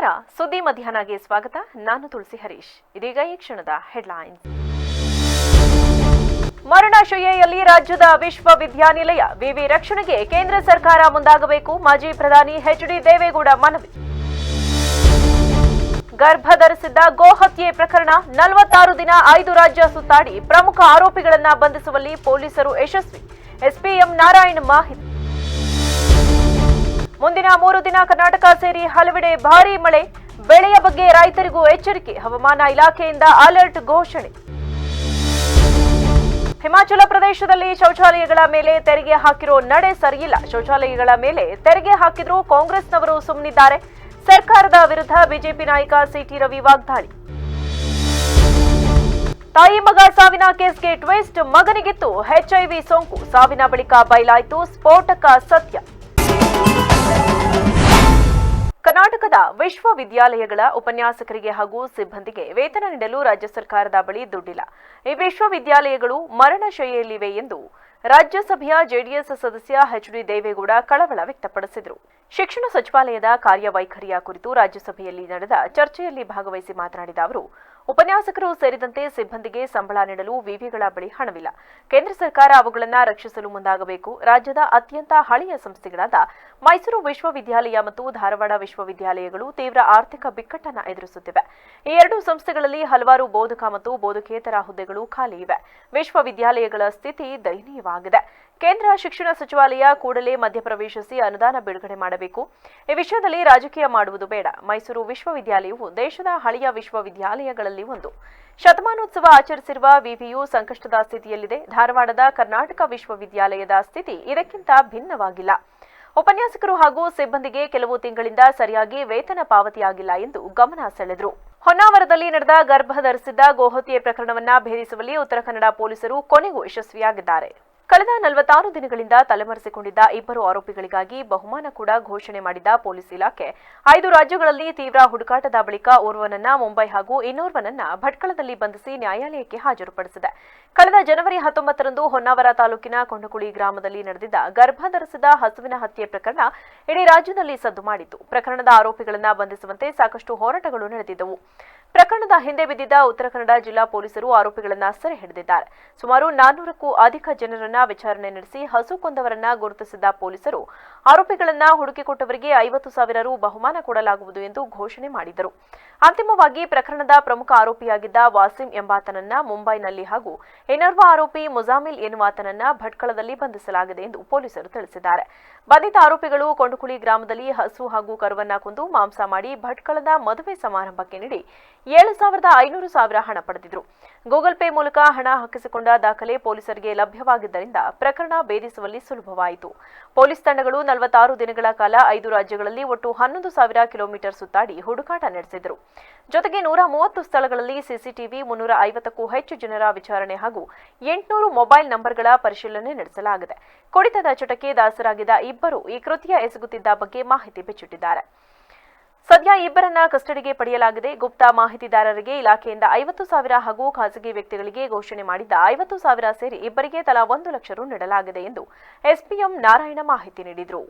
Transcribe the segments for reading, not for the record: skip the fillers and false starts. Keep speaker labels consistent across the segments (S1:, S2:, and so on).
S1: ನಮಸ್ಕಾರ. ಸುದ್ದಿ ಮಧ್ಯಾಹ್ನಗೆ ಸ್ವಾಗತ. ನಾನು ತುಳಸಿ ಹರೀಶ್. ಇದೀಗ ಈ ಕ್ಷಣದ ಹೆಡ್ಲೈನ್ಸ್. ಮರಣಶಯ್ಯೆಯಲ್ಲಿ ರಾಜ್ಯದ ವಿಶ್ವವಿದ್ಯಾನಿಲಯ ವಿವಿ ರಕ್ಷಣೆಗೆ ಕೇಂದ್ರ ಸರ್ಕಾರ ಮುಂದಾಗಬೇಕು. ಮಾಜಿ ಪ್ರಧಾನಿ ಎಚ್.ಡಿ. ದೇವೇಗೌಡ ಮನವಿ. ಗರ್ಭ ಧರಿಸಿದ್ದ ಗೋಹತ್ಯೆ ಪ್ರಕರಣ 46 ದಿನ 5 ರಾಜ್ಯ ಸುತ್ತಾಡಿ ಪ್ರಮುಖ ಆರೋಪಿಗಳನ್ನ ಬಂಧಿಸುವಲ್ಲಿ ಪೊಲೀಸರು ಯಶಸ್ವಿ. ಎಸ್ಪಿ ಎಂ ನಾರಾಯಣ್ ಮಾಹಿತಿ. ಮುಂದಿನ 3 ದಿನ ಕರ್ನಾಟಕ ಸೇರಿ ಹಲವೆಡೆ ಭಾರೀ ಮಳೆ. ಬೆಳೆಯ ಬಗ್ಗೆ ರೈತರಿಗೂ ಎಚ್ಚರಿಕೆ. ಹವಾಮಾನ ಇಲಾಖೆಯಿಂದ ಅಲರ್ಟ್ ಘೋಷಣೆ. ಹಿಮಾಚಲ ಪ್ರದೇಶದಲ್ಲಿ ಶೌಚಾಲಯಗಳ ಮೇಲೆ ತೆರಿಗೆ ಹಾಕಿರೋ ನಡೆ ಸರಿಯಿಲ್ಲ. ಶೌಚಾಲಯಗಳ ಮೇಲೆ ತೆರಿಗೆ ಹಾಕಿದ್ರೂ ಕಾಂಗ್ರೆಸ್ನವರು ಸುಮ್ಮನಿದ್ದಾರೆ. ಸರ್ಕಾರದ ವಿರುದ್ಧ ಬಿಜೆಪಿ ನಾಯಕ ಸಿಟಿ ರವಿ ವಾಗ್ದಾಳಿ. ತಾಯಿ ಮಗ ಸಾವಿನ ಕೇಸ್ಗೆ ಟ್ವಿಸ್ಟ್. ಮಗನಿಗಿತ್ತು ಎಚ್ಐವಿ ಸೋಂಕು. ಸಾವಿನ ಬಳಿಕ ಬಯಲಾಯಿತು ಸ್ಫೋಟಕ ಸತ್ಯ. ಕರ್ನಾಟಕದ ವಿಶ್ವವಿದ್ಯಾಲಯಗಳ ಉಪನ್ಯಾಸಕರಿಗೆ ಹಾಗೂ ಸಿಬ್ಬಂದಿಗೆ ವೇತನ ನೀಡಲು ರಾಜ್ಯ ಸರ್ಕಾರದ ಬಳಿ ದುಡ್ಡಿಲ್ಲ. ಈ ವಿಶ್ವವಿದ್ಯಾಲಯಗಳು ಮರಣಶಯ್ಯೆಯಲ್ಲಿವೆ ಎಂದು ರಾಜ್ಯಸಭೆಯ ಜೆಡಿಎಸ್ ಸದಸ್ಯ ಎಚ್.ಡಿ. ದೇವೇಗೌಡ ಕಳವಳ ವ್ಯಕ್ತಪಡಿಸಿದರು. ಶಿಕ್ಷಣ ಸಚಿವಾಲಯದ ಕಾರ್ಯವೈಖರಿಯ ಕುರಿತು ರಾಜ್ಯಸಭೆಯಲ್ಲಿ ನಡೆದ ಚರ್ಚೆಯಲ್ಲಿ ಭಾಗವಹಿಸಿ ಮಾತನಾಡಿದ ಅವರು, ಉಪನ್ಯಾಸಕರು ಸೇರಿದಂತೆ ಸಿಬ್ಬಂದಿಗೆ ಸಂಬಳ ನೀಡಲು ವಿವಿಗಳ ಬಳಿ ಹಣವಿಲ್ಲ. ಕೇಂದ್ರ ಸರ್ಕಾರ ಅವುಗಳನ್ನು ರಕ್ಷಿಸಲು ಮುಂದಾಗಬೇಕು. ರಾಜ್ಯದ ಅತ್ಯಂತ ಹಳೆಯ ಸಂಸ್ಥೆಗಳಾದ ಮೈಸೂರು ವಿಶ್ವವಿದ್ಯಾಲಯ ಮತ್ತು ಧಾರವಾಡ ವಿಶ್ವವಿದ್ಯಾಲಯಗಳು ತೀವ್ರ ಆರ್ಥಿಕ ಬಿಕ್ಕಟ್ಟನ್ನು ಎದುರಿಸುತ್ತಿವೆ. ಈ ಎರಡೂ ಸಂಸ್ಥೆಗಳಲ್ಲಿ ಹಲವಾರು ಬೋಧಕ ಮತ್ತು ಬೋಧಕೇತರ ಹುದ್ದೆಗಳು ಖಾಲಿ ಇವೆ. ವಿಶ್ವವಿದ್ಯಾಲಯಗಳ ಸ್ಥಿತಿ ದಯನೀಯವಾಗಿದೆ. ಕೇಂದ್ರ ಶಿಕ್ಷಣ ಸಚಿವಾಲಯ ಕೂಡಲೇ ಮಧ್ಯಪ್ರವೇಶಿಸಿ ಅನುದಾನ ಬಿಡುಗಡೆ ಮಾಡಬೇಕು. ಈ ವಿಷಯದಲ್ಲಿ ರಾಜಕೀಯ ಮಾಡುವುದು ಬೇಡ. ಮೈಸೂರು ವಿಶ್ವವಿದ್ಯಾಲಯವು ದೇಶದ ಹಳೆಯ ವಿಶ್ವವಿದ್ಯಾಲಯಗಳಲ್ಲಿ ಒಂದು. ಶತಮಾನೋತ್ಸವ ಆಚರಿಸಿರುವ ವಿವಿಯು ಸಂಕಷ್ಟದ ಸ್ಥಿತಿಯಲ್ಲಿದೆ. ಧಾರವಾಡದ ಕರ್ನಾಟಕ ವಿಶ್ವವಿದ್ಯಾಲಯದ ಸ್ಥಿತಿ ಇದಕ್ಕಿಂತ ಭಿನ್ನವಾಗಿಲ್ಲ. ಉಪನ್ಯಾಸಕರು ಹಾಗೂ ಸಿಬ್ಬಂದಿಗೆ ಕೆಲವು ತಿಂಗಳಿಂದ ಸರಿಯಾಗಿ ವೇತನ ಪಾವತಿಯಾಗಿಲ್ಲ ಎಂದು ಗಮನ ಸೆಳೆದರು. ಹೊನ್ನಾವರದಲ್ಲಿ ನಡೆದ ಗರ್ಭ ಧರಿಸಿದ್ದ ಗೋಹತ್ಯೆ ಪ್ರಕರಣವನ್ನ ಭೇದಿಸುವಲ್ಲಿ ಉತ್ತರ ಕನ್ನಡ ಪೊಲೀಸರು ಕೊನೆಗೂ ಯಶಸ್ವಿಯಾಗಿದ್ದಾರೆ. ಕಳೆದ 46 ದಿನಗಳಿಂದ ತಲೆಮರೆಸಿಕೊಂಡಿದ್ದ 2 ಆರೋಪಿಗಳಿಗಾಗಿ ಬಹುಮಾನ ಕೂಡ ಘೋಷಣೆ ಮಾಡಿದ್ದ ಪೊಲೀಸ್ ಇಲಾಖೆ 5 ರಾಜ್ಯಗಳಲ್ಲಿ ತೀವ್ರ ಹುಡುಕಾಟದ ಬಳಿಕ ಓರ್ವನನ್ನ ಮುಂಬೈ ಹಾಗೂ ಇನ್ನೋರ್ವನನ್ನ ಭಟ್ಕಳದಲ್ಲಿ ಬಂಧಿಸಿ ನ್ಯಾಯಾಲಯಕ್ಕೆ ಹಾಜರುಪಡಿಸಿದೆ. ಕಳೆದ ಜನವರಿ 19ರಂದು ಹೊನ್ನಾವರ ತಾಲೂಕಿನ ಕೊಂಡಕುಳಿ ಗ್ರಾಮದಲ್ಲಿ ನಡೆದಿದ್ದ ಗರ್ಭ ಧರಿಸಿದ ಹಸುವಿನ ಹತ್ಯೆ ಪ್ರಕರಣ ಇಡೀ ರಾಜ್ಯದಲ್ಲಿ ಸದ್ದು ಮಾಡಿತ್ತು. ಪ್ರಕರಣದ ಆರೋಪಿಗಳನ್ನ ಬಂಧಿಸುವಂತೆ ಸಾಕಷ್ಟು ಹೋರಾಟಗಳು ನಡೆದಿದ್ದವು. ಪ್ರಕರಣದ ಹಿಂದೆ ಬಿದ್ದಿದ್ದ ಉತ್ತರ ಕನ್ನಡ ಜಿಲ್ಲಾ ಪೊಲೀಸರು ಆರೋಪಿಗಳನ್ನ ಸೆರೆ ಹಿಡಿದಿದ್ದಾರೆ. ಸುಮಾರು 400ಕ್ಕೂ ಅಧಿಕ ಜನರನ್ನ ವಿಚಾರಣೆ ನಡೆಸಿ ಹಸು ಕೊಂದವರನ್ನ ಗುರುತಿಸಿದ್ದ ಪೊಲೀಸರು ಆರೋಪಿಗಳನ್ನ ಹುಡುಕಿಕೊಟ್ಟವರಿಗೆ 50,000 ರು ಬಹುಮಾನ ಕೊಡಲಾಗುವುದು ಎಂದು ಘೋಷಣೆ ಮಾಡಿದರು. ಅಂತಿಮವಾಗಿ ಪ್ರಕರಣದ ಪ್ರಮುಖ ಆರೋಪಿಯಾಗಿದ್ದ ವಾಸಿಂ ಎಂಬಾತನನ್ನ ಮುಂಬೈನಲ್ಲಿ ಹಾಗೂ ಇನ್ನೋರ್ವ ಆರೋಪಿ ಮುಜಾಮಿಲ್ ಎನ್ನುವಾತನನ್ನ ಭಟ್ಕಳದಲ್ಲಿ ಬಂಧಿಸಲಾಗಿದೆ ಎಂದು ಪೊಲೀಸರು ತಿಳಿಸಿದ್ದಾರೆ. ಬಂಧಿತ ಆರೋಪಿಗಳು ಕೊಂಡಕುಳಿ ಗ್ರಾಮದಲ್ಲಿ ಹಸು ಹಾಗೂ ಕರುವನ್ನ ಕೊಂದು ಮಾಂಸ ಮಾಡಿ ಭಟ್ಕಳದ ಮದುವೆ ಸಮಾರಂಭಕ್ಕೆ ನೀಡಿ 7,500 ಹಣ ಪಡೆದಿದ್ರು. ಗೂಗಲ್ ಪೇ ಮೂಲಕ ಹಣ ಹಾಕಿಸಿಕೊಂಡ ದಾಖಲೆ ಪೊಲೀಸರಿಗೆ ಲಭ್ಯವಾಗಿದ್ದರಿಂದ ಪ್ರಕರಣ ಭೇದಿಸುವಲ್ಲಿ ಸುಲಭವಾಯಿತು. ಪೊಲೀಸ್ ತಂಡಗಳು 46 ದಿನಗಳ ಕಾಲ 5 ರಾಜ್ಯಗಳಲ್ಲಿ ಒಟ್ಟು 11,000 ಕಿಲೋಮೀಟರ್ ಸುತ್ತಾಡಿ ಹುಡುಕಾಟ ನಡೆಸಿದರು. ಜೊತೆಗೆ 130 ಸ್ಥಳಗಳಲ್ಲಿ ಸಿಸಿಟಿವಿ, 350ಕ್ಕೂ ಹೆಚ್ಚು ಜನರ ವಿಚಾರಣೆ ಹಾಗೂ 800 ಮೊಬೈಲ್ ನಂಬರ್ಗಳ ಪರಿಶೀಲನೆ ನಡೆಸಲಾಗಿದೆ. ಕುಡಿತದ ಚಟಕ್ಕೆ ದಾಸರಾಗಿದ್ದ ಇಬ್ಬರು ಈ ಕೃತ್ಯ ಎಸಗುತ್ತಿದ್ದ ಬಗ್ಗೆ ಮಾಹಿತಿ ಬಿಚ್ಚಿಟ್ಟಿದ್ದಾರೆ. ಸದ್ಯ ಇಬ್ಬರನ್ನ ಕಸ್ಟಡಿಗೆ ಪಡೆಯಲಾಗಿದೆ. ಗುಪ್ತ ಮಾಹಿತಿದಾರರಿಗೆ ಇಲಾಖೆಯಿಂದ 50,000 ಹಾಗೂ ಖಾಸಗಿ ವ್ಯಕ್ತಿಗಳಿಗೆ ಘೋಷಣೆ ಮಾಡಿದ್ದ 50,000 ಸೇರಿ ಇಬ್ಬರಿಗೆ ತಲಾ 1 ಲಕ್ಷ ರು ನೀಡಲಾಗಿದೆ ಎಂದು ಎಸ್ಪಿಎಂ ನಾರಾಯಣ ಮಾಹಿತಿ ನೀಡಿದರು.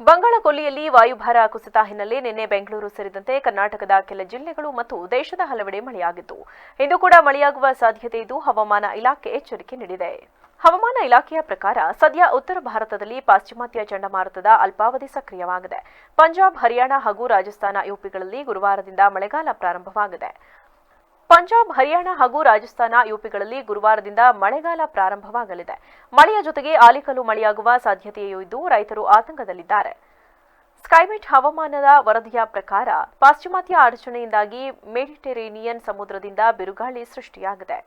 S1: ಬಂಗಾಳಕೊಲ್ಲಿಯಲ್ಲಿ ವಾಯುಭಾರ ಕುಸಿತ ಹಿನ್ನೆಲೆ ನಿನ್ನೆ ಬೆಂಗಳೂರು ಸೇರಿದಂತೆ ಕರ್ನಾಟಕದ ಕೆಲ ಜಿಲ್ಲೆಗಳು ಮತ್ತು ದೇಶದ ಹಲವೆಡೆ ಮಳೆಯಾಗಿತ್ತು. ಇಂದು ಕೂಡ ಮಳೆಯಾಗುವ ಸಾಧ್ಯತೆ ಇದ್ದು ಹವಾಮಾನ ಇಲಾಖೆ ಎಚ್ಚರಿಕೆ ನೀಡಿದೆ. ಹವಾಮಾನ ಇಲಾಖೆಯ ಪ್ರಕಾರ ಸದ್ಯ ಉತ್ತರ ಭಾರತದಲ್ಲಿ ಪಾಶ್ಚಿಮಾತ್ಯ ಚಂಡಮಾರುತದ ಅಲ್ಪಾವಧಿ ಸಕ್ರಿಯವಾಗಿದೆ. ಪಂಜಾಬ್, ಹರಿಯಾಣ ಹಾಗೂ ರಾಜಸ್ಥಾನ, ಯುಪಿಗಳಲ್ಲಿ ಗುರುವಾರದಿಂದ ಮಳೆಗಾಲ ಪ್ರಾರಂಭವಾಗಿದೆ. ಪ್ರಾರಂಭವಾಗಲಿದೆ. ಮಳೆಯ ಜೊತೆಗೆ ಆಲಿಕಲ್ಲು ಮಳೆಯಾಗುವ ಸಾಧ್ಯತೆಯೂ ಇದ್ದು ರೈತರು ಆತಂಕದಲ್ಲಿದ್ದಾರೆ. ಸ್ಕೈಮೆಟ್ ಹವಾಮಾನದ ವರದಿಯ ಪ್ರಕಾರ ಪಾಶ್ಚಿಮಾತ್ಯ ಅಡಚಣೆಯಿಂದಾಗಿ ಮೆಡಿಟರೇನಿಯನ್ ಸಮುದ್ರದಿಂದ ಬಿರುಗಾಳಿ ಸೃಷ್ಟಿಯಾಗಿದೆ.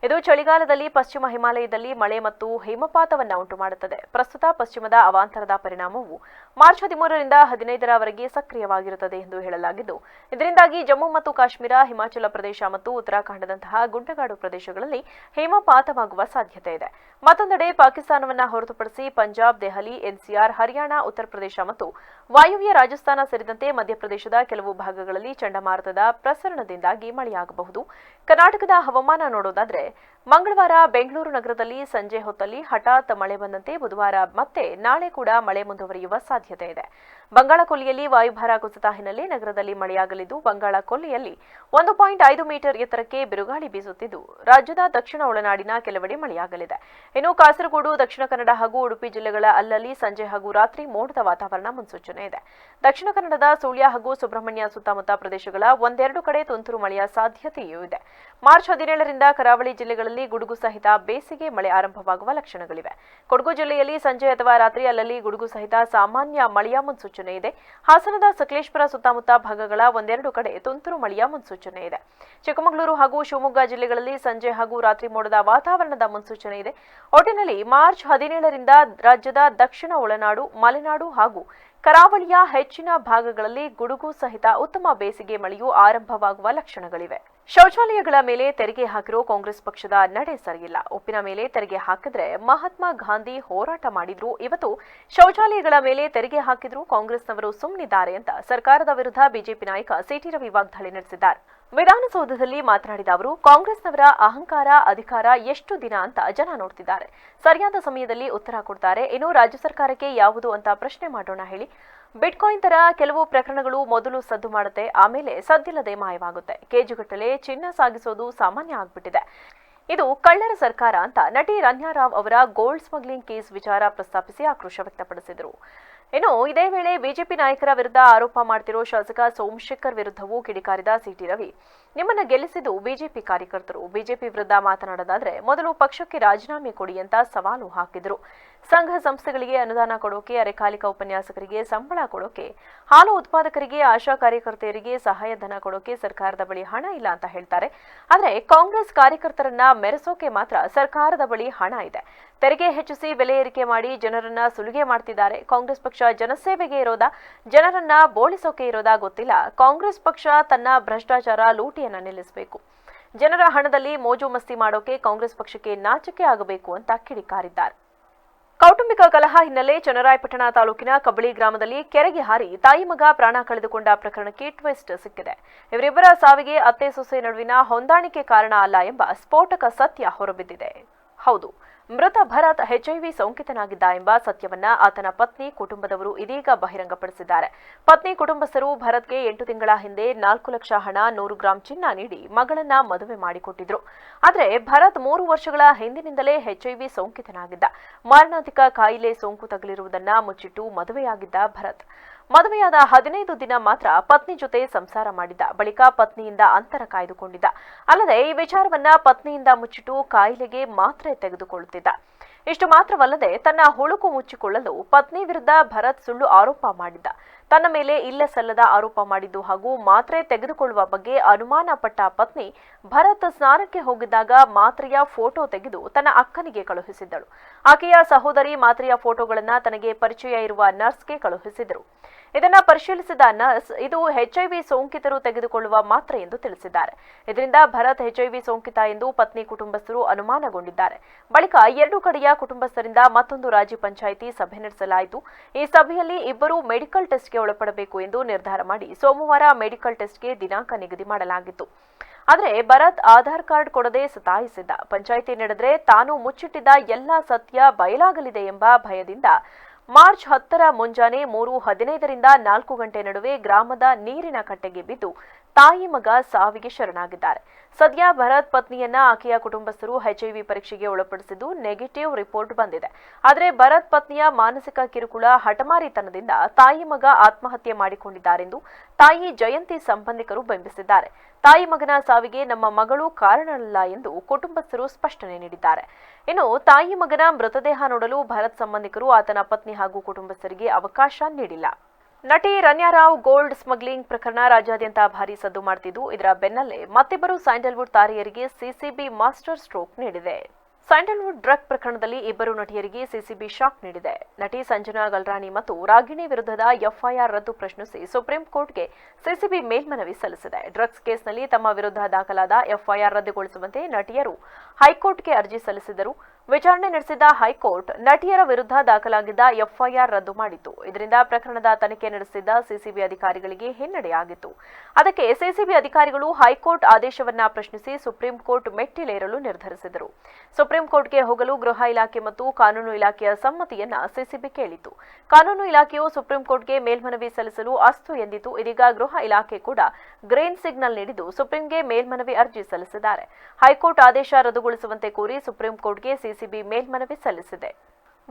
S1: ಇದು ಚಳಿಗಾಲದಲ್ಲಿ ಪಶ್ಚಿಮ ಹಿಮಾಲಯದಲ್ಲಿ ಮಳೆ ಮತ್ತು ಹಿಮಪಾತವನ್ನು ಉಂಟುಮಾಡುತ್ತದೆ. ಪ್ರಸ್ತುತ ಪಶ್ಚಿಮದ ಅವಾಂತರದ ಪರಿಣಾಮವು ಮಾರ್ಚ್ 13ರಿಂದ 15ರವರೆಗೆ ಸಕ್ರಿಯವಾಗಿರುತ್ತದೆ ಎಂದು ಹೇಳಲಾಗಿದ್ದು, ಇದರಿಂದಾಗಿ ಜಮ್ಮು ಮತ್ತು ಕಾಶ್ಮೀರ, ಹಿಮಾಚಲ ಪ್ರದೇಶ ಮತ್ತು ಉತ್ತರಾಖಂಡದಂತಹ ಗುಡ್ಡಗಾಡು ಪ್ರದೇಶಗಳಲ್ಲಿ ಹಿಮಪಾತವಾಗುವ ಸಾಧ್ಯತೆ ಇದೆ. ಮತ್ತೊಂದೆಡೆ ಪಾಕಿಸ್ತಾನವನ್ನು ಹೊರತುಪಡಿಸಿ ಪಂಜಾಬ್, ದೆಹಲಿ, ಎನ್ಸಿಆರ್, ಹರಿಯಾಣ, ಉತ್ತರ ಪ್ರದೇಶ ಮತ್ತು ವಾಯುವ್ಯ ರಾಜಸ್ಥಾನ ಸೇರಿದಂತೆ ಮಧ್ಯಪ್ರದೇಶದ ಕೆಲವು ಭಾಗಗಳಲ್ಲಿ ಚಂಡಮಾರುತದ ಪ್ರಸರಣದಿಂದಾಗಿ ಮಳೆಯಾಗಬಹುದು. ಕರ್ನಾಟಕದ ಹವಾಮಾನ ನೋಡೋದಾದ್ರೆ ಮಂಗಳವಾರ ಬೆಂಗಳೂರು ನಗರದಲ್ಲಿ ಸಂಜೆ ಹೊತ್ತಲ್ಲಿ ಹಠಾತ್ ಮಳೆ ಬಂದಂತೆ ಬುಧವಾರ ಮತ್ತೆ ನಾಳೆ ಕೂಡ ಮಳೆ ಮುಂದುವರಿಯುವ ಸಾಧ್ಯತೆ ಇದೆ. ಬಂಗಾಳಕೊಲ್ಲಿಯಲ್ಲಿ ವಾಯುಭಾರ ಕುಸಿತ ಹಿನ್ನೆಲೆ ನಗರದಲ್ಲಿ ಮಳೆಯಾಗಲಿದ್ದು, ಬಂಗಾಳಕೊಲ್ಲಿಯಲ್ಲಿ 1.5 ಮೀಟರ್ ಎತ್ತರಕ್ಕೆ ಬಿರುಗಾಳಿ ಬೀಸುತ್ತಿದ್ದು, ರಾಜ್ಯದ ದಕ್ಷಿಣ ಒಳನಾಡಿನ ಕೆಲವೆಡೆ ಮಳೆಯಾಗಲಿದೆ. ಇನ್ನು ಕಾಸರಗೋಡು, ದಕ್ಷಿಣ ಕನ್ನಡ ಹಾಗೂ ಉಡುಪಿ ಜಿಲ್ಲೆಗಳ ಅಲ್ಲಲ್ಲಿ ಸಂಜೆ ಹಾಗೂ ರಾತ್ರಿ ಮೋಡದ ವಾತಾವರಣ ಮುನ್ಸೂಚನೆ ಇದೆ. ದಕ್ಷಿಣ ಕನ್ನಡದ ಸುಳ್ಯ ಹಾಗೂ ಸುಬ್ರಹ್ಮಣ್ಯ ಸುತ್ತಮುತ್ತ ಪ್ರದೇಶಗಳ ಒಂದೆರಡು ಕಡೆ ತುಂತುರು ಮಳೆಯ ಸಾಧ್ಯತೆಯೂ ಇದೆ. ಮಾರ್ಚ್ 17ರಿಂದ ಕರಾವಳಿ ಜಿಲ್ಲೆಗಳಲ್ಲಿ ಗುಡುಗು ಸಹಿತ ಬೇಸಿಗೆ ಮಳೆ ಆರಂಭವಾಗುವ ಲಕ್ಷಣಗಳಿವೆ. ಕೊಡಗು ಜಿಲ್ಲೆಯಲ್ಲಿ ಸಂಜೆ ಅಥವಾ ರಾತ್ರಿ ಅಲ್ಲಲ್ಲಿ ಗುಡುಗು ಸಹಿತ ಸಾಮಾನ್ಯ ಮಳೆಯ ಮುನ್ಸೂಚನೆ ಇದೆ. ಹಾಸನದ ಸಕಲೇಶಪುರ ಸುತ್ತಮುತ್ತ ಭಾಗಗಳ ಒಂದೆರಡು ಕಡೆ ತುಂತುರು ಮಳೆಯ ಮುನ್ಸೂಚನೆ ಇದೆ. ಚಿಕ್ಕಮಗಳೂರು ಹಾಗೂ ಶಿವಮೊಗ್ಗ ಜಿಲ್ಲೆಗಳಲ್ಲಿ ಸಂಜೆ ಹಾಗೂ ರಾತ್ರಿ ಮೋಡದ ವಾತಾವರಣದ ಮುನ್ಸೂಚನೆ ಇದೆ. ಒಟ್ಟಿನಲ್ಲಿ ಮಾರ್ಚ್ 17ರಿಂದ ರಾಜ್ಯದ ದಕ್ಷಿಣ ಒಳನಾಡು, ಮಲೆನಾಡು ಹಾಗೂ ಕರಾವಳಿಯ ಹೆಚ್ಚಿನ ಭಾಗಗಳಲ್ಲಿ ಗುಡುಗು ಸಹಿತ ಉತ್ತಮ ಬೇಸಿಗೆ ಮಳೆಯು ಆರಂಭವಾಗುವ ಲಕ್ಷಣಗಳಿವೆ. ಶೌಚಾಲಯಗಳ ಮೇಲೆ ತೆರಿಗೆ ಹಾಕಿರೋ ಕಾಂಗ್ರೆಸ್ ಪಕ್ಷದ ನಡೆ ಸರಿಯಿಲ್ಲ. ಉಪ್ಪಿನ ಮೇಲೆ ತೆರಿಗೆ ಹಾಕಿದ್ರೆ ಮಹಾತ್ಮ ಗಾಂಧಿ ಹೋರಾಟ ಮಾಡಿದ್ರು, ಇವತ್ತು ಶೌಚಾಲಯಗಳ ಮೇಲೆ ತೆರಿಗೆ ಹಾಕಿದ್ರು ಕಾಂಗ್ರೆಸ್ನವರು ಸುಮ್ಮನಿದ್ದಾರೆ ಅಂತ ಸರ್ಕಾರದ ವಿರುದ್ಧ ಬಿಜೆಪಿ ನಾಯಕ ಸಿಟಿ ರವಿ ವಾಗ್ದಾಳಿ ನಡೆಸಿದ್ದಾರೆ. ವಿಧಾನಸೌಧದಲ್ಲಿ ಮಾತನಾಡಿದ ಅವರು, ಕಾಂಗ್ರೆಸ್ನವರ ಅಹಂಕಾರ, ಅಧಿಕಾರ ಎಷ್ಟು ದಿನ ಅಂತ ಜನ ನೋಡ್ತಿದ್ದಾರೆ. ಸರಿಯಾದ ಸಮಯದಲ್ಲಿ ಉತ್ತರ ಕೊಡ್ತಾರೆ. ಇನ್ನು ರಾಜ್ಯ ಸರ್ಕಾರಕ್ಕೆ ಯಾವುದು ಅಂತ ಪ್ರಶ್ನೆ ಮಾಡೋಣ ಹೇಳಿ. ಬಿಟ್ಕಾಯಿನ್ ತರ ಕೆಲವು ಪ್ರಕರಣಗಳು ಮೊದಲು ಸದ್ದು ಮಾಡುತ್ತೆ, ಆಮೇಲೆ ಸದ್ದಿಲ್ಲದೆ ಮಾಯವಾಗುತ್ತೆ. ಕೇಜುಗಟ್ಟಲೆ ಚಿನ್ನ ಸಾಗಿಸೋದು ಸಾಮಾನ್ಯ ಆಗ್ಬಿಟ್ಟಿದೆ. ಇದು ಕಳ್ಳರ ಸರ್ಕಾರ ಅಂತ ನಟಿ ರನ್ಯಾ ರಾವ್ ಅವರ ಗೋಲ್ಡ್ ಸ್ಮಗ್ಲಿಂಗ್ ಕೇಸ್ ವಿಚಾರ ಪ್ರಸ್ತಾಪಿಸಿ ಆಕ್ರೋಶ ವ್ಯಕ್ತಪಡಿಸಿದರು. ಇನ್ನು ಇದೇ ವೇಳೆ ಬಿಜೆಪಿ ನಾಯಕರ ವಿರುದ್ಧ ಆರೋಪ ಮಾಡ್ತಿರೋ ಶಾಸಕ ಸೋಮಶೇಖರ್ ವಿರುದ್ಧವೂ ಕಿಡಿಕಾರಿದ ಸಿಟಿ ರವಿ, ನಿಮ್ಮನ್ನ ಗೆಲ್ಲಿಸಿದ್ದು ಬಿಜೆಪಿ ಕಾರ್ಯಕರ್ತರು, ಬಿಜೆಪಿ ವಿರುದ್ಧ ಮಾತನಾಡೋದಾದ್ರೆ ಮೊದಲು ಪಕ್ಷಕ್ಕೆ ರಾಜೀನಾಮೆ ಕೊಡಿ ಅಂತ ಸವಾಲು ಹಾಕಿದರು. ಸಂಘ ಸಂಸ್ಥೆಗಳಿಗೆ ಅನುದಾನ ಕೊಡೋಕೆ, ಅರೆಕಾಲಿಕ ಉಪನ್ಯಾಸಕರಿಗೆ ಸಂಬಳ ಕೊಡೋಕೆ, ಹಾಲು ಉತ್ಪಾದಕರಿಗೆ, ಆಶಾ ಕಾರ್ಯಕರ್ತೆಯರಿಗೆ ಸಹಾಯಧನ ಕೊಡೋಕೆ ಸರ್ಕಾರದ ಬಳಿ ಹಣ ಇಲ್ಲ ಅಂತ ಹೇಳ್ತಾರೆ. ಆದರೆ ಕಾಂಗ್ರೆಸ್ ಕಾರ್ಯಕರ್ತರನ್ನ ಮೆರೆಸೋಕೆ ಮಾತ್ರ ಸರ್ಕಾರದ ಬಳಿ ಹಣ ಇದೆ. ತೆರಿಗೆ ಹೆಚ್ಚಿಸಿ ಬೆಲೆ ಏರಿಕೆ ಮಾಡಿ ಜನರನ್ನ ಸುಲಿಗೆ ಮಾಡ್ತಿದ್ದಾರೆ. ಕಾಂಗ್ರೆಸ್ ಪಕ್ಷ ಜನಸೇವೆಗೆ ಇರೋದಾ, ಜನರನ್ನ ಬೋಳಿಸೋಕೆ ಇರೋದಾ ಗೊತ್ತಿಲ್ಲ. ಕಾಂಗ್ರೆಸ್ ಪಕ್ಷ ತನ್ನ ಭ್ರಷ್ಟಾಚಾರ ಲೂಟಿಯನ್ನ ನಿಲ್ಲಿಸಬೇಕು. ಜನರ ಹಣದಲ್ಲಿ ಮೋಜು ಮಸ್ತಿ ಮಾಡೋಕೆ ಕಾಂಗ್ರೆಸ್ ಪಕ್ಷಕ್ಕೆ ನಾಚಿಕೆ ಆಗಬೇಕು ಅಂತ ಕಿಡಿಕಾರಿದ್ದಾರೆ. ಕೌಟುಂಬಿಕ ಕಲಹ ಹಿನ್ನೆಲೆ ಚನ್ನರಾಯಪಟ್ಟಣ ತಾಲೂಕಿನ ಕಬ್ಬಳಿ ಗ್ರಾಮದಲ್ಲಿ ಕೆರೆಗೆ ಹಾರಿ ತಾಯಿ ಮಗ ಪ್ರಾಣ ಕಳೆದುಕೊಂಡ ಪ್ರಕರಣಕ್ಕೆ ಟ್ವಿಸ್ಟ್ ಸಿಕ್ಕಿದೆ. ಇವರಿಬ್ಬರ ಸಾವಿಗೆ ಅತ್ತೆ ಸೊಸೆ ನಡುವಿನ ಹೊಂದಾಣಿಕೆ ಕಾರಣ ಅಲ್ಲ ಎಂಬ ಸ್ಫೋಟಕ ಸತ್ಯ ಹೊರಬಿದ್ದಿದೆ. ಹೌದು, ಮೃತ ಭರತ್ ಎಚ್ಐವಿ ಸೋಂಕಿತನಾಗಿದ್ದ ಎಂಬ ಸತ್ಯವನ್ನ ಆತನ ಪತ್ನಿ, ಕುಟುಂಬದವರು ಇದೀಗ ಬಹಿರಂಗಪಡಿಸಿದ್ದಾರೆ. ಪತ್ನಿ, ಕುಟುಂಬಸ್ಥರು ಭರತ್ಗೆ 8 ತಿಂಗಳ ಹಿಂದೆ 4 ಲಕ್ಷ ಹಣ, 100 ಗ್ರಾಂ ಚಿನ್ನ ನೀಡಿ ಮಗಳನ್ನ ಮದುವೆ ಮಾಡಿಕೊಟ್ಟಿದ್ರು. ಆದರೆ ಭರತ್ 3 ವರ್ಷಗಳ ಹಿಂದಿನಿಂದಲೇ ಎಚ್ಐವಿ ಸೋಂಕಿತನಾಗಿದ್ದ. ಮಾರಣಾಂತಿಕ ಕಾಯಿಲೆ ಸೋಂಕು ತಗುಲಿರುವುದನ್ನ ಮುಚ್ಚಿಟ್ಟು ಮದುವೆಯಾಗಿದ್ದ ಭರತ್ ಮದುವೆಯಾದ 15 ದಿನ ಮಾತ್ರ ಪತ್ನಿ ಜೊತೆ ಸಂಸಾರ ಮಾಡಿದ್ದ. ಬಳಿಕ ಪತ್ನಿಯಿಂದ ಅಂತರ ಕಾಯ್ದುಕೊಂಡಿದ್ದ. ಅಲ್ಲದೆ ಈ ವಿಚಾರವನ್ನ ಪತ್ನಿಯಿಂದ ಮುಚ್ಚಿಟ್ಟು ಕಾಯಿಲೆಗೆ ಮಾತ್ರೆ ತೆಗೆದುಕೊಳ್ಳುತ್ತಿದ್ದ. ಇಷ್ಟು ಮಾತ್ರವಲ್ಲದೆ ತನ್ನ ಹುಳುಕು ಮುಚ್ಚಿಕೊಳ್ಳಲು ಪತ್ನಿ ವಿರುದ್ಧ ಭರತ್ ಸುಳ್ಳು ಆರೋಪ ಮಾಡಿದ್ದ. ತನ್ನ ಮೇಲೆ ಇಲ್ಲ ಸಲ್ಲದ ಆರೋಪ ಮಾಡಿದ್ದು ಹಾಗೂ ಮಾತ್ರೆ ತೆಗೆದುಕೊಳ್ಳುವ ಬಗ್ಗೆ ಅನುಮಾನ ಪಟ್ಟ ಪತ್ನಿ ಭರತ್ ಸ್ನಾನಕ್ಕೆ ಹೋಗಿದ್ದಾಗ ಮಾತ್ರೆಯ ಫೋಟೋ ತೆಗೆದು ತನ್ನ ಅಕ್ಕನಿಗೆ ಕಳುಹಿಸಿದ್ದಳು. ಆಕೆಯ ಸಹೋದರಿ ಮಾತ್ರೆಯ ಫೋಟೋಗಳನ್ನ ತನಗೆ ಪರಿಚಯ ಇರುವ ನರ್ಸ್ಗೆ ಕಳುಹಿಸಿದರು. ಇದನ್ನ ಪರಿಶೀಲಿಸಿದ ನರ್ಸ್, ಇದು ಎಚ್ಐವಿ ಸೋಂಕಿತರು ತೆಗೆದುಕೊಳ್ಳುವ ಮಾತ್ರೆ ಎಂದು ತಿಳಿಸಿದ್ದಾರೆ. ಇದರಿಂದ ಭರತ್ ಎಚ್ಐವಿ ಸೋಂಕಿತ ಎಂದು ಪತ್ನಿ, ಕುಟುಂಬಸ್ಥರು ಅನುಮಾನಗೊಂಡಿದ್ದಾರೆ. ಬಳಿಕ 2 ಕಡೆಯ ಕುಟುಂಬಸ್ಥರಿಂದ ಮತ್ತೊಂದು ರಾಜ್ಯ ಪಂಚಾಯಿತಿ ಸಭೆ ನಡೆಸಲಾಯಿತು. ಈ ಸಭೆಯಲ್ಲಿ ಇಬ್ಬರು ಮೆಡಿಕಲ್ ಟೆಸ್ಟ್ಗೆ ಒಳಪಡಬೇಕು ಎಂದು ನಿರ್ಧಾರ ಮಾಡಿ ಸೋಮವಾರ ಮೆಡಿಕಲ್ ಟೆಸ್ಟ್ಗೆ ದಿನಾಂಕ ನಿಗದಿ ಮಾಡಲಾಗಿತ್ತು. ಆದರೆ ಭರತ್ ಆಧಾರ್ ಕಾರ್ಡ್ ಕೊಡದೆ ಸತಾಯಿಸಿದ್ದ. ಪಂಚಾಯಿತಿ ನಡೆದರೆ ತಾನು ಮುಚ್ಚಿಟ್ಟಿದ್ದ ಎಲ್ಲಾ ಸತ್ಯ ಬಯಲಾಗಲಿದೆ ಎಂಬ ಭಯದಿಂದ ಮಾರ್ಚ್ 10ರ ಮುಂಜಾನೆ 3:15ರಿಂದ 4 ಗಂಟೆ ನಡುವೆ ಗ್ರಾಮದ ನೀರಿನ ಕಟ್ಟೆಗೆ ಬಿದ್ದು ತಾಯಿ ಮಗ ಸಾವಿಗೆ ಶರಣಾಗಿದ್ದಾರೆ. ಸದ್ಯ ಭರತ್ ಪತ್ನಿಯನ್ನ ಆಕೆಯ ಕುಟುಂಬಸ್ಥರು ಎಚ್ಐವಿ ಪರೀಕ್ಷೆಗೆ ಒಳಪಡಿಸಿದ್ದು ನೆಗೆಟಿವ್ ರಿಪೋರ್ಟ್ ಬಂದಿದೆ. ಆದರೆ ಭರತ್ ಪತ್ನಿಯ ಮಾನಸಿಕ ಕಿರುಕುಳ, ಹಠಮಾರಿತನದಿಂದ ತಾಯಿ ಮಗ ಆತ್ಮಹತ್ಯೆ ಮಾಡಿಕೊಂಡಿದ್ದಾರೆಂದು ತಾಯಿ ಜಯಂತಿ ಸಂಬಂಧಿಕರು ಬಿಂಬಿಸಿದ್ದಾರೆ. ತಾಯಿ ಮಗನ ಸಾವಿಗೆ ನಮ್ಮ ಮಗಳು ಕಾರಣವಲ್ಲ ಎಂದು ಕುಟುಂಬಸ್ಥರು ಸ್ಪಷ್ಟನೆ ನೀಡಿದ್ದಾರೆ. ಇನ್ನು ತಾಯಿ ಮಗನ ಮೃತದೇಹ ನೋಡಲು ಭರತ್ ಸಂಬಂಧಿಕರು ಆತನ ಪತ್ನಿ ಹಾಗೂ ಕುಟುಂಬಸ್ಥರಿಗೆ ಅವಕಾಶ ನೀಡಿಲ್ಲ. ನಟಿ ರನ್ಯಾ ರಾವ್ ಗೋಲ್ಡ್ ಸ್ಮಗ್ಲಿಂಗ್ ಪ್ರಕರಣ ರಾಜ್ಯಾದ್ಯಂತ ಭಾರೀ ಸದ್ದು ಮಾಡ್ತಿದ್ದು, ಇದರ ಬೆನ್ನಲ್ಲೇ ಮತ್ತಿಬ್ಬರು ಸ್ಯಾಂಡಲ್ವುಡ್ ತಾರೆಯರಿಗೆ ಸಿಸಿಬಿ ಮಾಸ್ಟರ್ ಸ್ಟ್ರೋಕ್ ನೀಡಿದೆ. ಸ್ಯಾಂಡಲ್ವುಡ್ ಡ್ರಗ್ ಪ್ರಕರಣದಲ್ಲಿ ಇಬ್ಬರು ನಟಿಯರಿಗೆ ಸಿಸಿಬಿ ಶಾಕ್ ನೀಡಿದೆ. ನಟಿ ಸಂಜನಾ ಗಲ್ರಾನಿ ಮತ್ತು ರಾಗಿಣಿ ವಿರುದ್ಧದ ಎಫ್ಐಆರ್ ರದ್ದು ಪ್ರಶ್ನಿಸಿ ಸುಪ್ರೀಂ ಕೋರ್ಟ್ಗೆ ಸಿಸಿಬಿ ಮೇಲ್ಮನವಿ ಸಲ್ಲಿಸಿದೆ. ಡ್ರಗ್ಸ್ ಕೇಸ್ನಲ್ಲಿ ತಮ್ಮ ವಿರುದ್ಧ ದಾಖಲಾದ ಎಫ್ಐಆರ್ ರದ್ದುಗೊಳಿಸುವಂತೆ ನಟಿಯರು ಹೈಕೋರ್ಟ್ಗೆ ಅರ್ಜಿ ಸಲ್ಲಿಸಿದರು. ವಿಚಾರಣೆ ನಡೆಸಿದ ಹೈಕೋರ್ಟ್ ನಟಿಯರ ವಿರುದ್ಧ ದಾಖಲಾಗಿದ್ದ ಎಫ್ಐಆರ್ ರದ್ದು ಮಾಡಿತ್ತು. ಇದರಿಂದ ಪ್ರಕರಣದ ತನಿಖೆ ನಡೆಸಿದ್ದ ಸಿಸಿಬಿ ಅಧಿಕಾರಿಗಳಿಗೆ ಹಿನ್ನಡೆಯಾಗಿತ್ತು. ಅದಕ್ಕೆ ಸಿಸಿಬಿ ಅಧಿಕಾರಿಗಳು ಹೈಕೋರ್ಟ್ ಆದೇಶವನ್ನ ಪ್ರಶ್ನಿಸಿ ಸುಪ್ರೀಂ ಕೋರ್ಟ್ ಮೆಟ್ಟಿಲೇರಲು ನಿರ್ಧರಿಸಿದರು. ಸುಪ್ರೀಂ ಕೋರ್ಟ್ಗೆ ಹೋಗಲು ಗೃಹ ಇಲಾಖೆ ಮತ್ತು ಕಾನೂನು ಇಲಾಖೆಯ ಸಮ್ಮತಿಯನ್ನ ಸಿಸಿಬಿ ಕೇಳಿತು. ಕಾನೂನು ಇಲಾಖೆಯು ಸುಪ್ರೀಂ ಕೋರ್ಟ್ಗೆ ಮೇಲ್ಮನವಿ ಸಲ್ಲಿಸಲು ಅಸ್ತು ಎಂದಿತು. ಇದೀಗ ಗೃಹ ಇಲಾಖೆ ಕೂಡ ಗ್ರೀನ್ ಸಿಗ್ನಲ್ ನೀಡಿದ್ದು ಸುಪ್ರೀಂಗೆ ಮೇಲ್ಮನವಿ ಅರ್ಜಿ ಸಲ್ಲಿಸಿದ್ದಾರೆ. ಹೈಕೋರ್ಟ್ ಆದೇಶ ರದ್ದುಗೊಳಿಸುವಂತೆ ಕೋರಿ ಸುಪ್ರೀಂ ಕೋರ್ಟ್ಗೆ ಸಿಸಿಬಿ ಮೇಲ್ಮನವಿ ಸಲ್ಲಿಸಿದೆ.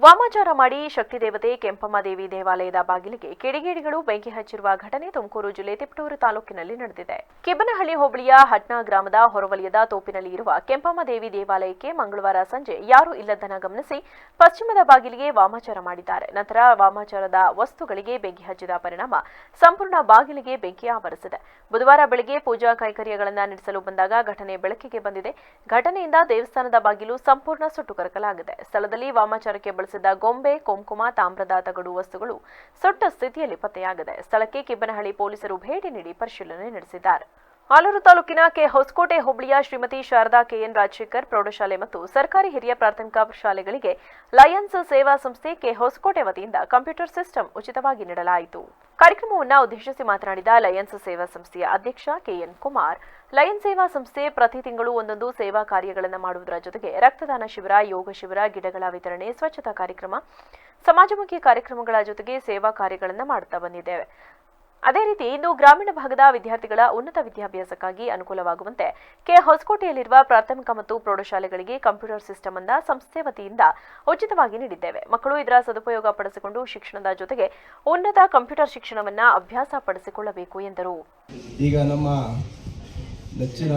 S1: ವಾಮಾಚಾರ ಮಾಡಿ ಶಕ್ತಿದೇವತೆ ಕೆಂಪಮ್ಮ ದೇವಿ ದೇವಾಲಯದ ಬಾಗಿಲಿಗೆ ಕಿಡಿಗೇಡಿಗಳು ಬೆಂಕಿ ಹಚ್ಚಿರುವ ಘಟನೆ ತುಮಕೂರು ಜಿಲ್ಲೆ ತಿಪಟೂರು ತಾಲೂಕಿನಲ್ಲಿ ನಡೆದಿದೆ. ಕಿಬ್ಬನಹಳ್ಳಿ ಹೋಬಳಿಯ ಹಟ್ನಾ ಗ್ರಾಮದ ಹೊರವಲಯದ ತೋಪಿನಲ್ಲಿ ಇರುವ ಕೆಂಪಮ್ಮ ದೇವಿ ದೇವಾಲಯಕ್ಕೆ ಮಂಗಳವಾರ ಸಂಜೆ ಯಾರೂ ಇಲ್ಲದನ್ನ ಗಮನಿಸಿ ಪಶ್ಚಿಮದ ಬಾಗಿಲಿಗೆ ವಾಮಾಚಾರ ಮಾಡಿದ್ದಾರೆ. ನಂತರ ವಾಮಾಚಾರದ ವಸ್ತುಗಳಿಗೆ ಬೆಂಕಿ ಹಚ್ಚಿದ ಪರಿಣಾಮ ಸಂಪೂರ್ಣ ಬಾಗಿಲಿಗೆ ಬೆಂಕಿ ಆವರಿಸಿದೆ. ಬುಧವಾರ ಬೆಳಗ್ಗೆ ಪೂಜಾ ಕೈಂಕರ್ಯಗಳನ್ನು ನಡೆಸಲು ಬಂದಾಗ ಘಟನೆ ಬೆಳಕಿಗೆ ಬಂದಿದೆ. ಘಟನೆಯಿಂದ ದೇವಸ್ಥಾನದ ಬಾಗಿಲು ಸಂಪೂರ್ಣ ಸುಟ್ಟು ಕರಕಲಾಗಿದೆ. ಸ್ಥಳದಲ್ಲಿ ವಾಮಾಚಾರಕ್ಕೆ ಬಳಸಿದ ಗೊಂಬೆ, ಕುಂಕುಮ, ತಾಮ್ರದ ತಗಡು ವಸ್ತುಗಳು ಸುಟ್ಟ ಸ್ಥಿತಿಯಲ್ಲಿ ಪತ್ತೆಯಾಗಿದೆ. ಸ್ಥಳಕ್ಕೆ ಕಿಬ್ಬನಹಳ್ಳಿ ಪೊಲೀಸರು ಭೇಟಿ ನೀಡಿ ಪರಿಶೀಲನೆ ನಡೆಸಿದ್ದಾರೆ. ಆಲೂರು ತಾಲೂಕಿನ ಹೊಸಕೋಟೆ ಹೋಬಳಿಯ ಶ್ರೀಮತಿ ಶಾರದಾ ಕೆಎನ್ ರಾಜಶೇಖರ್ ಪ್ರೌಢಶಾಲೆ ಮತ್ತು ಸರ್ಕಾರಿ ಹಿರಿಯ ಪ್ರಾಥಮಿಕ ಶಾಲೆಗಳಿಗೆ ಲಯನ್ಸ್ ಸೇವಾ ಸಂಸ್ಥೆ ಹೊಸಕೋಟೆ ವತಿಯಿಂದ ಕಂಪ್ಯೂಟರ್ ಸಿಸ್ಟಮ್ ಉಚಿತವಾಗಿ ನೀಡಲಾಯಿತು. ಕಾರ್ಯಕ್ರಮವನ್ನು ಉದ್ದೇಶಿಸಿ ಮಾತನಾಡಿದ ಲಯನ್ಸ್ ಸೇವಾ ಸಂಸ್ಥೆಯ ಅಧ್ಯಕ್ಷ ಕೆಎನ್ ಕುಮಾರ್, ಲಯನ್ಸ್ ಸೇವಾ ಸಂಸ್ಥೆ ಪ್ರತಿ ತಿಂಗಳು ಒಂದೊಂದು ಸೇವಾ ಕಾರ್ಯಗಳನ್ನು ಮಾಡುವುದರ ಜೊತೆಗೆ ರಕ್ತದಾನ ಶಿಬಿರ, ಯೋಗ ಶಿಬಿರ, ಗಿಡಗಳ ವಿತರಣೆ, ಸ್ವಚ್ಛತಾ ಕಾರ್ಯಕ್ರಮ, ಸಮಾಜಮುಖಿ ಕಾರ್ಯಕ್ರಮಗಳ ಜೊತೆಗೆ ಸೇವಾ ಕಾರ್ಯಗಳನ್ನು ಮಾಡುತ್ತಾ ಬಂದಿದ್ದೇವೆ. ಅದೇ ರೀತಿ ಇಂದು ಗ್ರಾಮೀಣ ಭಾಗದ ವಿದ್ಯಾರ್ಥಿಗಳ ಉನ್ನತ ವಿದ್ಯಾಭ್ಯಾಸಕ್ಕಾಗಿ ಅನುಕೂಲವಾಗುವಂತೆ ಹೊಸಕೋಟೆಯಲ್ಲಿರುವ ಪ್ರಾಥಮಿಕ ಮತ್ತು ಪ್ರೌಢಶಾಲೆಗಳಿಗೆ ಕಂಪ್ಯೂಟರ್ ಸಿಸ್ಟಮ್ ಅನ್ನು ಸಂಸ್ಥೆ ವತಿಯಿಂದ ಉಚಿತವಾಗಿ ನೀಡಿದ್ದೇವೆ. ಮಕ್ಕಳು ಇದರ ಸದುಪಯೋಗ ಪಡಿಸಿಕೊಂಡು ಶಿಕ್ಷಣದ ಜೊತೆಗೆ ಉನ್ನತ ಕಂಪ್ಯೂಟರ್ ಶಿಕ್ಷಣವನ್ನು ಅಭ್ಯಾಸ ಪಡಿಸಿಕೊಳ್ಳಬೇಕು ಎಂದರು.
S2: ಈಗ ನಮ್ಮ ನೆಚ್ಚಿನ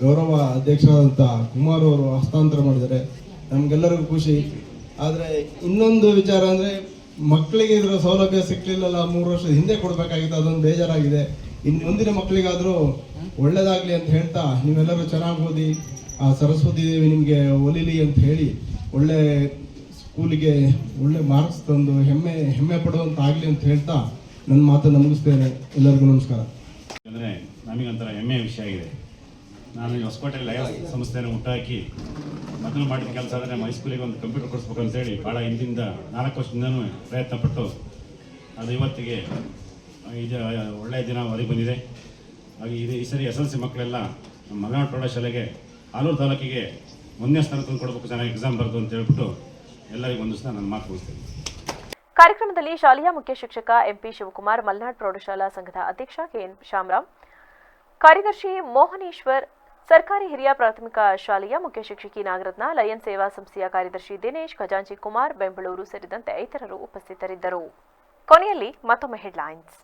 S2: ಗೌರವ ಅಧ್ಯಕ್ಷರಾದಂಥ ಕುಮಾರ್ ಅವರು ಹಸ್ತಾಂತರ ಮಾಡಿದ್ದಾರೆ. ನಮಗೆಲ್ಲರಿಗೂ ಖುಷಿ. ಆದರೆ ಇನ್ನೊಂದು ವಿಚಾರ ಅಂದರೆ ಮಕ್ಕಳಿಗೆ ಇದರ ಸೌಲಭ್ಯ ಸಿಕ್ಕಲಿಲ್ಲಲ್ಲ, 3 ವರ್ಷದ ಹಿಂದೆ ಕೊಡಬೇಕಾಗಿತ್ತು. ಅದೊಂದು ಬೇಜಾರಾಗಿದೆ. ಇನ್ನು ಮುಂದಿನ ಮಕ್ಕಳಿಗಾದರೂ ಒಳ್ಳೆಯದಾಗಲಿ ಅಂತ ಹೇಳ್ತಾ ನೀವೆಲ್ಲರೂ ಚೆನ್ನಾಗಿ ಓದಿ ಆ ಸರಸ್ವತಿ ದೇವಿ ನಿಮಗೆ ಒಲಿಲಿ ಅಂತ ಹೇಳಿ ಒಳ್ಳೆ ಸ್ಕೂಲಿಗೆ ಒಳ್ಳೆ ಮಾರ್ಕ್ಸ್ ತಂದು ಹೆಮ್ಮೆ ಪಡುವಂತ ಆಗಲಿ ಅಂತ ಹೇಳ್ತಾ ನನ್ನ ಮಾತನ್ನು ಮುಗಿಸ್ತೇನೆ. ಎಲ್ಲರಿಗೂ ನಮಸ್ಕಾರ.
S3: ಅಂದರೆ ನಮಗೊಂಥರ ಹೆಮ್ಮೆಯ ವಿಷಯ ಆಗಿದೆ. ನಾನು ಹೊಸಕೋಟೆ ಲಯನ್ಸ್ ಸಂಸ್ಥೆಯನ್ನು ಹುಟ್ಟಾಕಿ ಮೊದಲು ಮಾಡಿದ ಕೆಲಸ ಅಂದರೆ ನಮ್ಮ ಹೈಸ್ಕೂಲಿಗೆ ಒಂದು ಕಂಪ್ಯೂಟರ್ ಕೊಡಿಸ್ಬೇಕು ಅಂತೇಳಿ ಭಾಳ ಹಿಂದಿಂದ 4 ವರ್ಷದಿಂದನೂ ಪ್ರಯತ್ನ ಪಟ್ಟು ಅದು ಇವತ್ತಿಗೆ ಇದು ಒಳ್ಳೆಯ ದಿನ ಹೊರಗೆ ಬಂದಿದೆ. ಹಾಗೆ ಈ ಸರಿ SLC ಮಕ್ಕಳೆಲ್ಲ ನಮ್ಮ ಮಲೆನಾಡು ಪ್ರೌಢಶಾಲೆಗೆ ಆಲೂರು ತಾಲೂಕಿಗೆ 1ನೇ ಸ್ಥಾನ ತಂದು ಕೊಡಬೇಕು, ಚೆನ್ನಾಗಿ ಎಕ್ಸಾಮ್ ಬರೆದು ಅಂತ ಹೇಳ್ಬಿಟ್ಟು ಎಲ್ಲರಿಗೂ ಒಂದು ದಿವಸ ನಾನು ಮಾತು ಮುಗಿಸ್ತೇನೆ.
S1: ಕಾರ್ಯಕ್ರಮದಲ್ಲಿ ಶಾಲೆಯ ಮುಖ್ಯ ಶಿಕ್ಷಕ ಎಂಪಿ ಶಿವಕುಮಾರ್, ಮಲೆನಾಡು ಪ್ರೌಢಶಾಲಾ ಸಂಘದ ಅಧ್ಯಕ್ಷ ಕೆಎನ್ ಶಾಮರಾವ್, ಕಾರ್ಯದರ್ಶಿ ಮೋಹನೇಶ್ವರ್, ಸರ್ಕಾರಿ ಹಿರಿಯ ಪ್ರಾಥಮಿಕ ಶಾಲೆಯ ಮುಖ್ಯ ಶಿಕ್ಷಕಿ ನಾಗರತ್ನ, ಲಯನ್ ಸೇವಾ ಸಂಸ್ಥೆಯ ಕಾರ್ಯದರ್ಶಿ ದಿನೇಶ್, ಖಜಾಂಚಿ ಕುಮಾರ್, ಬೆಂಗಳೂರು ಸೇರಿದಂತೆ ಇತರರು ಉಪಸ್ಥಿತರಿದ್ದರು. ಕೊನೆಯಲ್ಲಿ ಮತ್ತೊಮ್ಮೆ ಹೆಡ್ಲೈನ್ಸ್.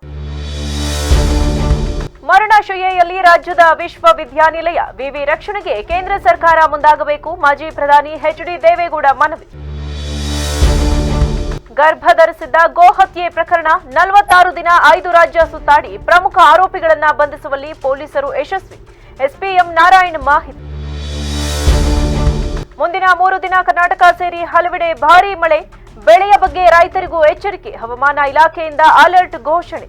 S1: ಮರಣಶಯ್ಯೆಯಲ್ಲಿ ರಾಜ್ಯದ ವಿಶ್ವವಿದ್ಯಾನಿಲಯ, ವಿವಿ ರಕ್ಷಣೆಗೆ ಕೇಂದ್ರ ಸರ್ಕಾರ ಮುಂದಾಗಬೇಕು, ಮಾಜಿ ಪ್ರಧಾನಿ ಎಚ್ಡಿ ದೇವೇಗೌಡ ಮನವಿ. ಗರ್ಭ ಧರಿಸಿದ್ದ ಗೋಹತ್ಯೆ ಪ್ರಕರಣ, 46 ದಿನ 5 ರಾಜ್ಯ ಸುತ್ತಾಡಿ ಪ್ರಮುಖ ಆರೋಪಿಗಳನ್ನ ಬಂಧಿಸುವಲ್ಲಿ ಪೊಲೀಸರು ಯಶಸ್ವಿ, ಎಸ್ಪಿಎಂ ನಾರಾಯಣ್ ಮಾಹಿತಿ. ಮುಂದಿನ 3 ದಿನ ಕರ್ನಾಟಕ ಸೇರಿ ಹಲವೆಡೆ ಭಾರೀ ಮಳೆ, ಬೆಳೆಯ ಬಗ್ಗೆ ರೈತರಿಗೂ ಎಚ್ಚರಿಕೆ, ಹವಾಮಾನ ಇಲಾಖೆಯಿಂದ ಅಲರ್ಟ್ ಘೋಷಣೆ.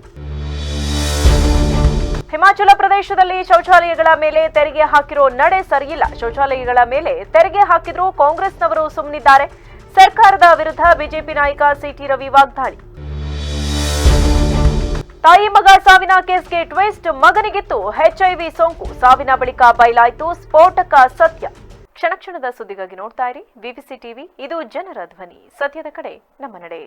S1: ಹಿಮಾಚಲ ಪ್ರದೇಶದಲ್ಲಿ ಶೌಚಾಲಯಗಳ ಮೇಲೆ ತೆರಿಗೆ ಹಾಕಿರೋ ನಡೆ ಸರಿಯಿಲ್ಲ, ಶೌಚಾಲಯಗಳ ಮೇಲೆ ತೆರಿಗೆ ಹಾಕಿದ್ರೂ ಕಾಂಗ್ರೆಸ್ನವರು ಸುಮ್ಮನಿದ್ದಾರೆ, ಸರ್ಕಾರದ ವಿರುದ್ಧ ಬಿಜೆಪಿ ನಾಯಕ ಸಿಟಿ ರವಿ ವಾಗ್ದಾಳಿ. ತಾಯಿ ಮಗ ಸಾವಿನ ಕೇಸ್ಗೆ ಟ್ವಿಸ್ಟ್, ಮಗನಿಗಿತ್ತು HIV ಸೋಂಕು, ಸಾವಿನ ಬಳಿಕ ಬಯಲಾಯಿತು ಸ್ಫೋಟಕ ಸತ್ಯ. ಕ್ಷಣ ಕ್ಷಣದ ಸುದ್ದಿಗಾಗಿ ನೋಡ್ತಾ ಇರಿ ವಿವಿಸಿ ಟಿವಿ, ಇದು ಜನರ ಧ್ವನಿ, ಸತ್ಯದ ಕಡೆ ನಮ್ಮ ನಡೆ.